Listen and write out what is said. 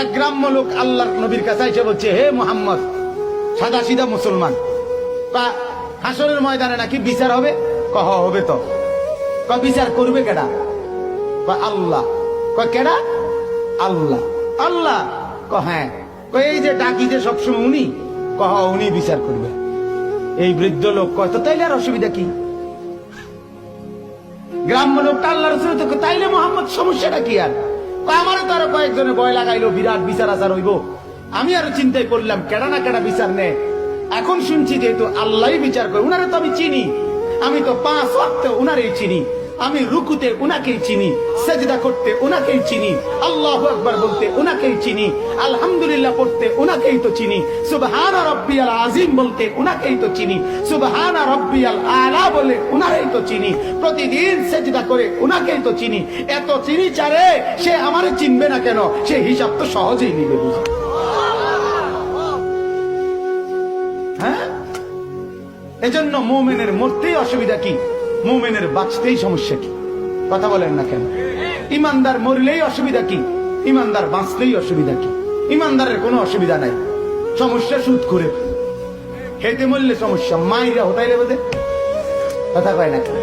এক গ্রাম্য লোক আল্লাহর নবীর কাছে এসে বলছে, হে মুহাম্মদ, সাদা সিধা মুসলমান, হাসরের ময়দানে নাকি বিচার হবে? কহ হবে তো। বিচার করবে কেডা? আল্লাহ। কেডা? আল্লাহ। আল্লাহ? হ্যাঁ। এই যে ডাকি যে সবসময় উনি, কহ উনি বিচার করবে। এই বৃদ্ধ লোক কয়, তো তাইলে আর অসুবিধা কি? গ্রাম্য লোকটা আল্লাহ রসুল, তাইলে মোহাম্মদ সমস্যাটা কি? আর আমারও তো আরো কয়েকজনে ভয় লাগাইলো, বিরাট বিচার আচার হইব। আমি আরো চিন্তায় করলাম কেডা না কেডা বিচার নেয়। এখন শুনছি যেহেতু আল্লাহ বিচার করে, উনারে তো আমি চিনি, আমি তো 5 ওয়াক্ত উনারেই চিনি, আমি রুকুতে উনাকেই চিনি, সেজদা করতে উনাকেই চিনি, আল্লাহু আকবার বলতে উনাকেই চিনি, আলহামদুলিল্লাহ পড়তে উনাকেই তো চিনি, সুবহানা রাব্বিয়াল আযীম বলতে উনাকেই তো চিনি, সুবহানা রাব্বিয়াল আলা বলে উনাকেই তো চিনি, প্রতিদিন সেজদা করে উনাকেই তো চিনি। এত চিনি চারে, সে আমারে চিনবে না কেন? সে হিসাব তো সহজেই নিবে। বুঝা? হ্যাঁ, এজন্য মুমিনের মরতেই অসুবিধা কি? মুমিনের বাঁচতেই সমস্যা কি? কথা বলেন না কেন? ইমানদার মরলেই অসুবিধা কি? ইমানদার বাঁচলেই অসুবিধা কি? ইমানদারের কোনো অসুবিধা নাই। সমস্যা সুদ করে হেঁটে মরলে সমস্যা, মাইরা হতাইলে বোধে। কথা কয় না কেন?